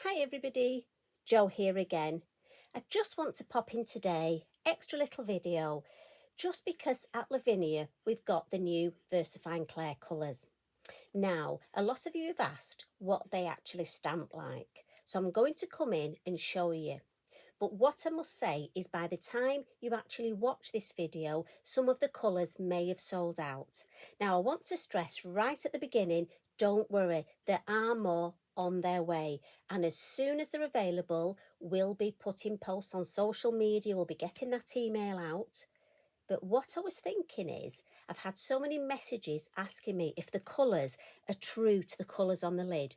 Hi everybody, Jo here again. I just want to pop in today, extra little video, just because at Lavinia we've got the new Versafine Clair colours. Now, a lot of you have asked what they actually stamp like, so I'm going to come in and show you. But what I must say is by the time you actually watch this video, some of the colours may have sold out. Now, I want to stress right at the beginning, don't worry, there are more on their way. And as soon as they're available, we'll be putting posts on social media, we'll be getting that email out. But what I was thinking is, I've had so many messages asking me if the colours are true to the colours on the lid.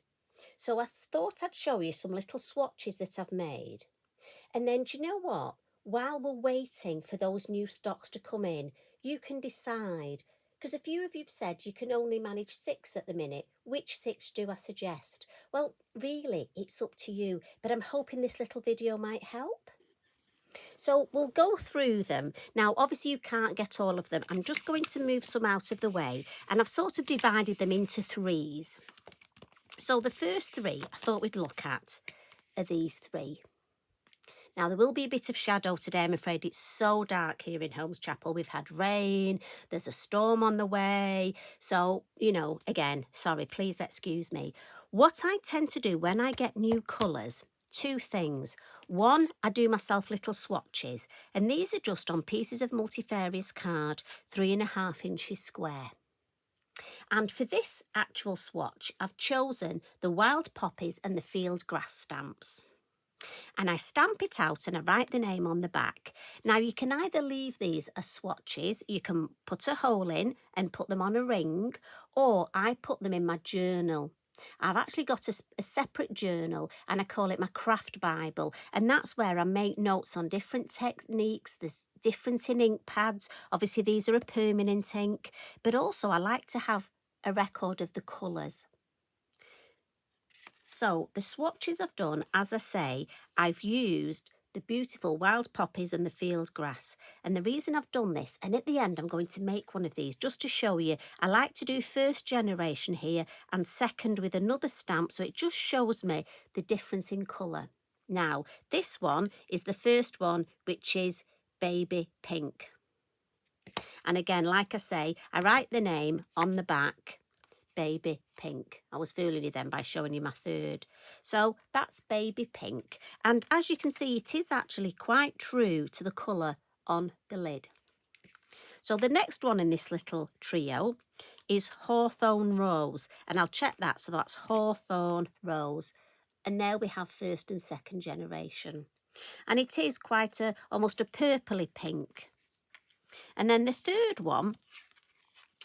So I thought I'd show you some little swatches that I've made. And then, do you know what? While we're waiting for those new stocks to come in, you can decide. Because a few of you've said you can only manage 6 at the minute. Which 6 do I suggest? Well, really, it's up to you. But I'm hoping this little video might help. So we'll go through them. Now, obviously you can't get all of them. I'm just going to move some out of the way. And I've sort of divided them into 3s. So the first 3 I thought we'd look at are these 3. Now, there will be a bit of shadow today, I'm afraid. It's so dark here in Holmes Chapel. We've had rain, there's a storm on the way. So, again, sorry, please excuse me. What I tend to do when I get new colours, 2 things. One, I do myself little swatches, and these are just on pieces of multifarious card, 3.5 inches square. And for this actual swatch, I've chosen the wild poppies and the field grass stamps. And I stamp it out and I write the name on the back. Now, you can either leave these as swatches, you can put a hole in and put them on a ring, or I put them in my journal. I've actually got a separate journal and I call it my craft Bible, and that's where I make notes on different techniques. There's different in ink pads. Obviously, these are a permanent ink, but also I like to have a record of the colours. So the swatches I've done, as I say, I've used the beautiful wild poppies and the field grass. And the reason I've done this, and at the end I'm going to make one of these just to show you, I like to do first generation here and second with another stamp, so it just shows me the difference in colour. Now, this one is the first one, which is baby pink. And again, like I say, I write the name on the back. Baby pink. I was fooling you then by showing you my third. So that's baby pink. And as you can see, it is actually quite true to the colour on the lid. So the next one in this little trio is Hawthorne Rose. And I'll check that. So that's Hawthorne Rose. And there we have first and second generation. And it is quite almost a purpley pink. And then the third one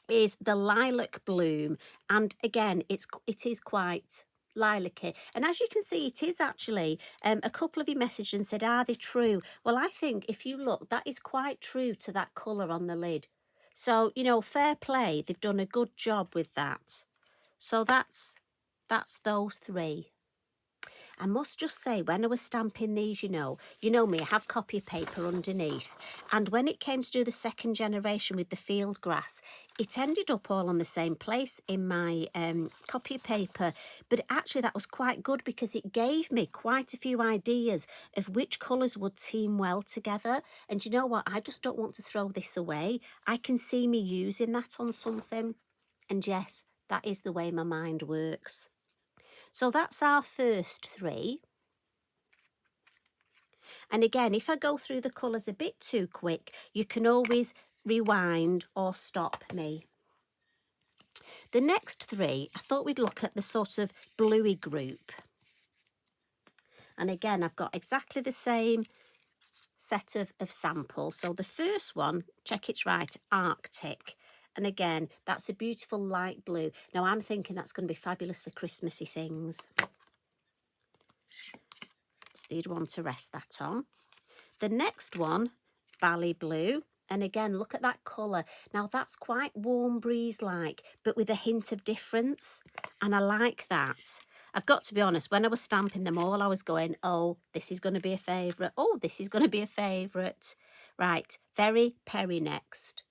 is the Lilac Bloom, and again it is quite lilac-y, and as you can see it is actually a couple of you messaged and said, are they true? Well, I think if you look, that is quite true to that colour on the lid. So, fair play, they've done a good job with that. So that's those 3. I must just say, when I was stamping these, you know me, I have copy paper underneath. And when it came to do the second generation with the field grass, it ended up all on the same place in my copy paper. But actually that was quite good because it gave me quite a few ideas of which colours would team well together. And you know what? I just don't want to throw this away. I can see me using that on something. And yes, that is the way my mind works. So that's our first 3. And again, if I go through the colours a bit too quick, you can always rewind or stop me. The next 3, I thought we'd look at the sort of bluey group. And again, I've got exactly the same set of samples. So the first one, check it's right, Arctic. And again, that's a beautiful light blue. Now, I'm thinking that's going to be fabulous for Christmassy things. So you'd want to rest that on. The next one, Bali Blue. And again, look at that colour. Now, that's quite warm breeze-like, but with a hint of difference. And I like that. I've got to be honest, when I was stamping them all, I was going, oh, this is going to be a favourite. Oh, this is going to be a favourite. Right, very Peri next.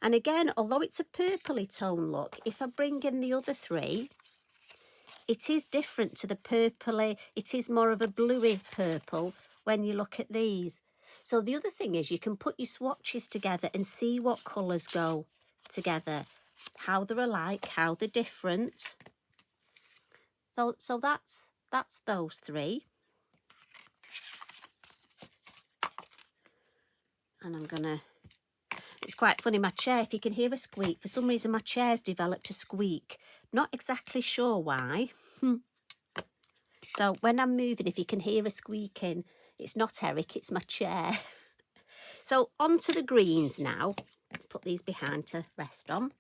And again, although it's a purpley tone look, if I bring in the other 3, it is different to the purpley. It is more of a bluey purple when you look at these. So the other thing is you can put your swatches together and see what colours go together, how they're alike, how they're different. So that's those three. And I'm going to... It's quite funny, my chair, if you can hear a squeak, for some reason my chair's developed a squeak. Not exactly sure why. So when I'm moving, if you can hear a squeaking, it's not Eric, it's my chair. So on to the greens now. Put these behind to rest on.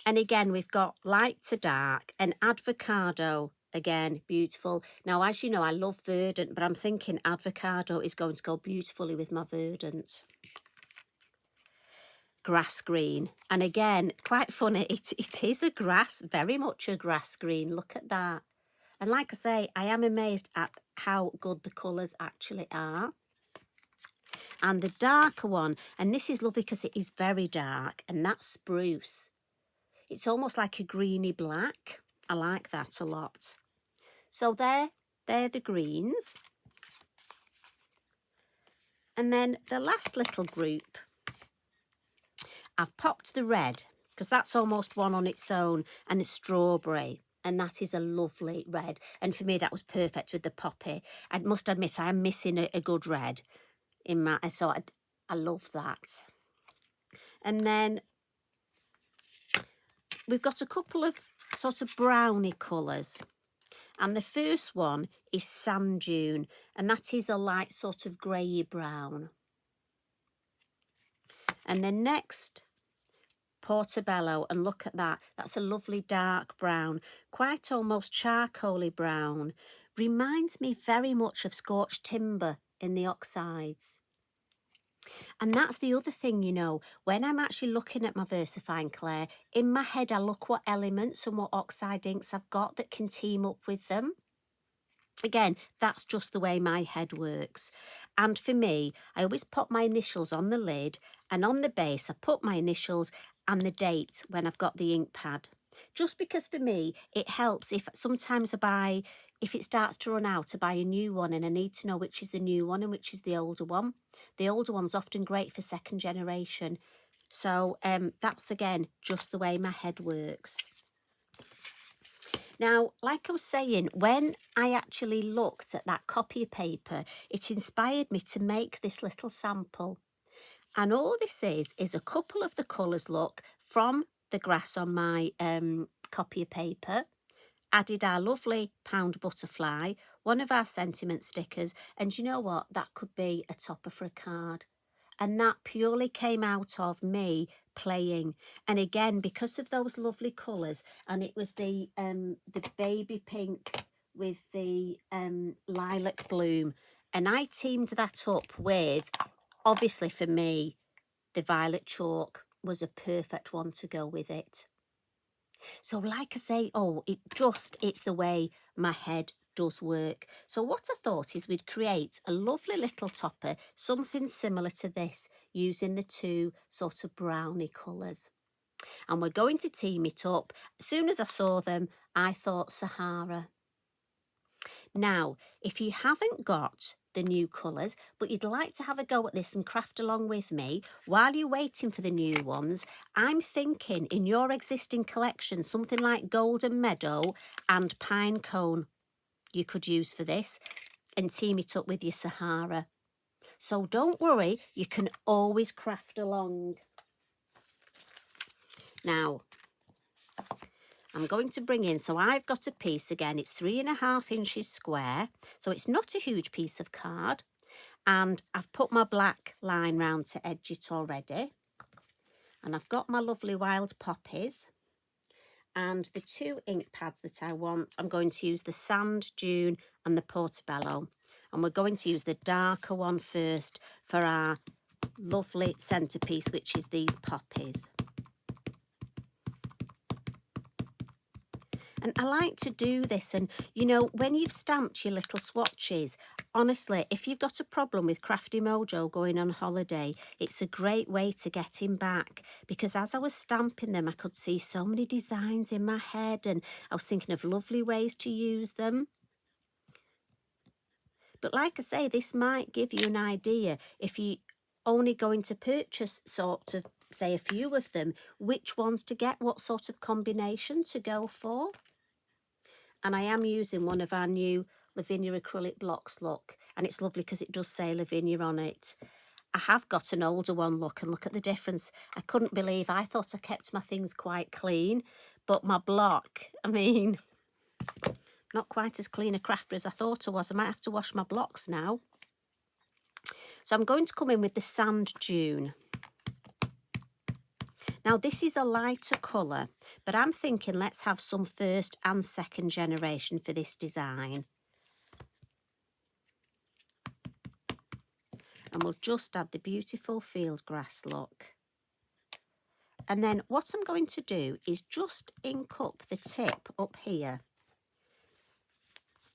And again, we've got light to dark and avocado. Again, beautiful. Now, as you know, I love verdant, but I'm thinking avocado is going to go beautifully with my verdant. Grass green. And again, quite funny, it is a grass, very much a grass green. Look at that. And like I say, I am amazed at how good the colours actually are. And the darker one, and this is lovely because it is very dark, and that's spruce. It's almost like a greeny black. I like that a lot. So they're the greens. And then the last little group, I've popped the red, because that's almost one on its own, and a strawberry. And that is a lovely red. And for me, that was perfect with the poppy. I must admit, I am missing a good red in my... So I love that. And then we've got a couple of sort of browny colours. And the first one is Sand Dune. And that is a light sort of grey brown. And then next... Portobello, and look at that, that's a lovely dark brown, quite almost charcoaly brown. Reminds me very much of scorched timber in the oxides. And that's the other thing, you know, when I'm actually looking at my Versafine Clair, in my head I look what elements and what oxide inks I've got that can team up with them. Again, that's just the way my head works. And for me, I always put my initials on the lid, and on the base I put my initials and the date when I've got the ink pad. Just because for me, it helps if sometimes if it starts to run out, to buy a new one, and I need to know which is the new one and which is the older one. The older one's often great for second generation. So that's, again, just the way my head works. Now, like I was saying, when I actually looked at that copy of paper, it inspired me to make this little sample. And all this is a couple of the colours, look, from the grass on my copy of paper, added our lovely pound butterfly, one of our sentiment stickers, and you know what? That could be a topper for a card. And that purely came out of me playing. And again, because of those lovely colours, and it was the baby pink with the lilac bloom, and I teamed that up with, obviously for me, the violet chalk was a perfect one to go with it. So like I say, it's the way my head does work. So what I thought is we'd create a lovely little topper, something similar to this, using the two sort of browny colours. And we're going to team it up. As soon as I saw them, I thought Sahara. Now, if you haven't got the new colours, but you'd like to have a go at this and craft along with me while you're waiting for the new ones, I'm thinking in your existing collection, something like Golden Meadow and Pine Cone you could use for this, and team it up with your Sahara. So don't worry, you can always craft along. Now, I'm going to bring in, so I've got a piece again, it's 3.5 inches square, so it's not a huge piece of card, and I've put my black line round to edge it already, and I've got my lovely wild poppies, and the two ink pads that I want, I'm going to use the Sand Dune and the Portobello, and we're going to use the darker one first for our lovely centrepiece, which is these poppies. And I like to do this, and you know, when you've stamped your little swatches, honestly, if you've got a problem with Crafty Mojo going on holiday, it's a great way to get him back, because as I was stamping them, I could see so many designs in my head, and I was thinking of lovely ways to use them. But like I say, this might give you an idea, if you only going to purchase sort of, say, a few of them, which ones to get, what sort of combination to go for. And I am using one of our new Lavinia acrylic blocks, look, and it's lovely because it does say Lavinia on it. I have got an older one, look, and look at the difference. I couldn't believe, I thought I kept my things quite clean, but my block, I mean, not quite as clean a crafter as I thought I was. I might have to wash my blocks now. So I'm going to come in with the Sand Dune. Now, this is a lighter colour, but I'm thinking let's have some first and second generation for this design. And we'll just add the beautiful field grass look. And then what I'm going to do is just ink up the tip up here.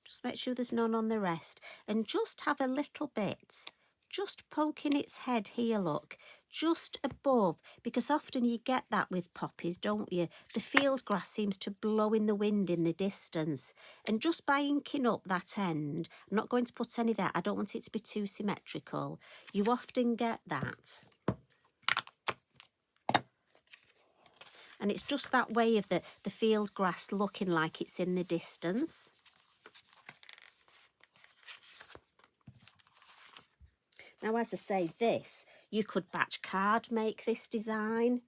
Just make sure there's none on the rest. And just have a little bit, just poking its head here, look, just above, because often you get that with poppies, don't you? The field grass seems to blow in the wind in the distance. And just by inking up that end, I'm not going to put any there, I don't want it to be too symmetrical. You often get that. And it's just that way of the field grass looking like it's in the distance. Now, as I say, this, you could batch card make this design.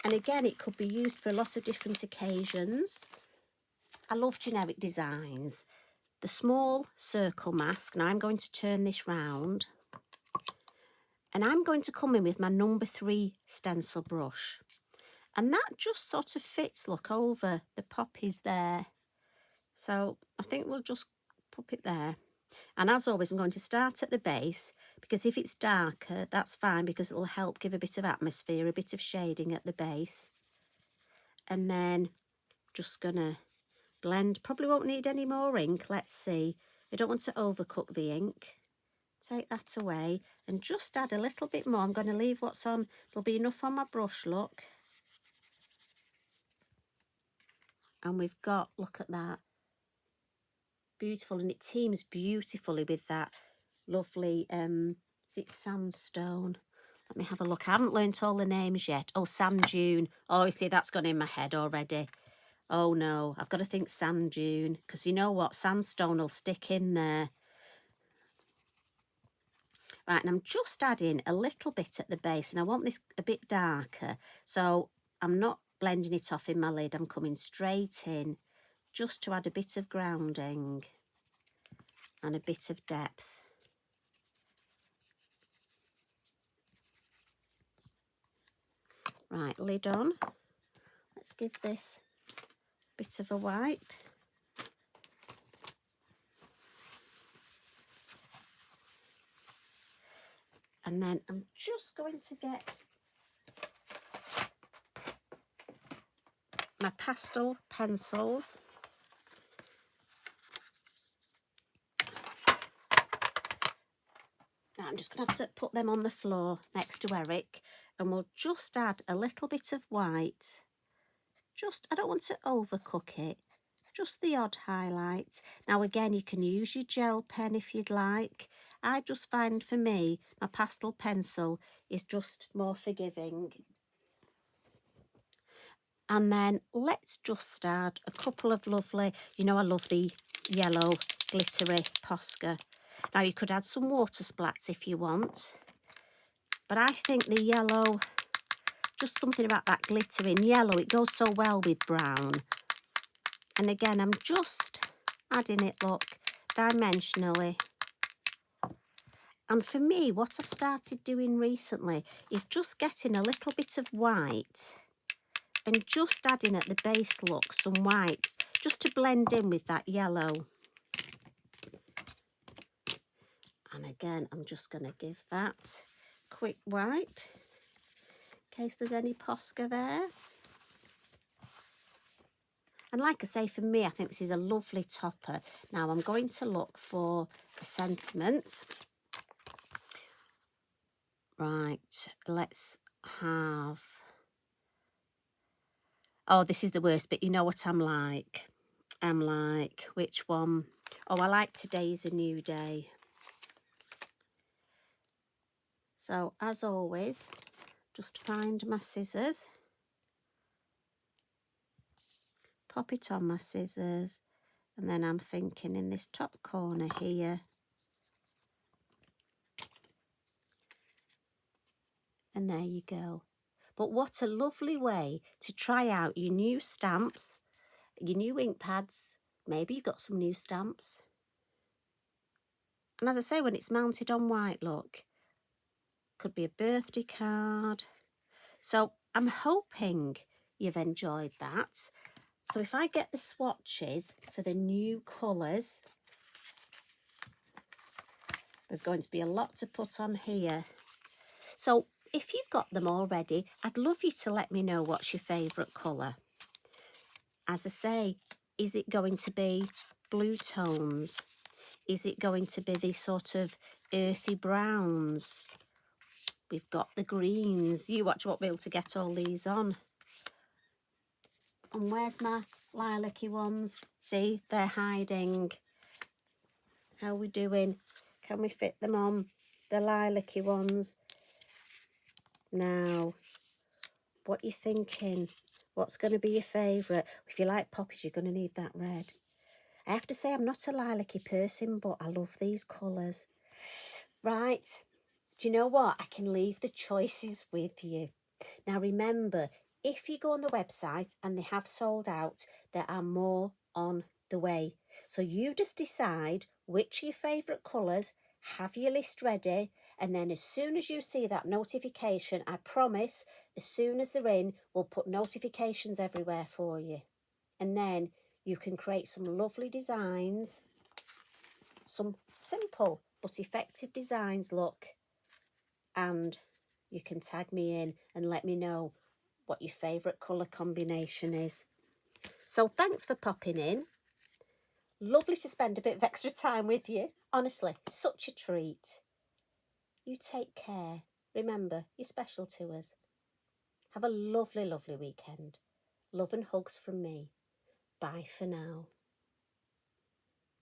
And again, it could be used for a lot of different occasions. I love generic designs. The small circle mask, now I'm going to turn this round. And I'm going to come in with my number 3 stencil brush. And that just sort of fits, look, over the poppies there. So I think we'll just pop it there. And as always, I'm going to start at the base, because if it's darker, that's fine, because it'll help give a bit of atmosphere, a bit of shading at the base. And then just going to blend. Probably won't need any more ink. Let's see. I don't want to overcook the ink. Take that away and just add a little bit more. I'm going to leave what's on. There'll be enough on my brush, look. And we've got, look at that. Beautiful, and it teams beautifully with that lovely, is it sandstone? Let me have a look. I haven't learnt all the names yet. Oh, sand dune. Oh, you see, that's gone in my head already. Oh, no, I've got to think sand dune, because you know what? Sandstone will stick in there. Right, and I'm just adding a little bit at the base, and I want this a bit darker. So I'm not blending it off in my lid. I'm coming straight in, just to add a bit of grounding and a bit of depth. Right, lid on. Let's give this a bit of a wipe. And then I'm just going to get my pastel pencils. Now I'm just going to have to put them on the floor next to Eric, and we'll just add a little bit of white. Just, I don't want to overcook it, just the odd highlight. Now again, you can use your gel pen if you'd like. I just find, for me, my pastel pencil is just more forgiving. And then let's just add a couple of lovely, you know I love the yellow glittery Posca. Now you could add some water splats if you want, but I think the yellow, just something about that glitter in yellow, it goes so well with brown. And again, I'm just adding it, look, dimensionally. And for me, what I've started doing recently is just getting a little bit of white and just adding at the base, look, some white, just to blend in with that yellow. And again, I'm just going to give that a quick wipe in case there's any Posca there. And like I say, for me, I think this is a lovely topper. Now I'm going to look for a sentiment. Right, let's have... Oh, this is the worst, but you know what I'm like. I'm like, which one? Oh, I like Today's a New Day. So, as always, just find my scissors. Pop it on my scissors. And then I'm thinking in this top corner here. And there you go. But what a lovely way to try out your new stamps, your new ink pads. Maybe you've got some new stamps. And as I say, when it's mounted on white, look, could be a birthday card. So I'm hoping you've enjoyed that. So if I get the swatches for the new colours, there's going to be a lot to put on here. So if you've got them already, I'd love you to let me know what's your favourite colour. As I say, is it going to be blue tones? Is it going to be these sort of earthy browns? We've got the greens. You watch, won't be able to get all these on. And where's my lilac-y ones? See, they're hiding. How are we doing? Can we fit them on? The lilac-y ones. Now, what are you thinking? What's going to be your favourite? If you like poppies, you're going to need that red. I have to say, I'm not a lilac-y person, but I love these colours. Right, do you know what? I can leave the choices with you. Now, remember, if you go on the website and they have sold out, there are more on the way. So you just decide which are your favourite colours, have your list ready, and then as soon as you see that notification, I promise, as soon as they're in, we'll put notifications everywhere for you. And then you can create some lovely designs, some simple but effective designs, look, and you can tag me in and let me know what your favourite colour combination is. So thanks for popping in. Lovely to spend a bit of extra time with you. Honestly, such a treat. You take care. Remember, you're special to us. Have a lovely, lovely weekend. Love and hugs from me. Bye for now.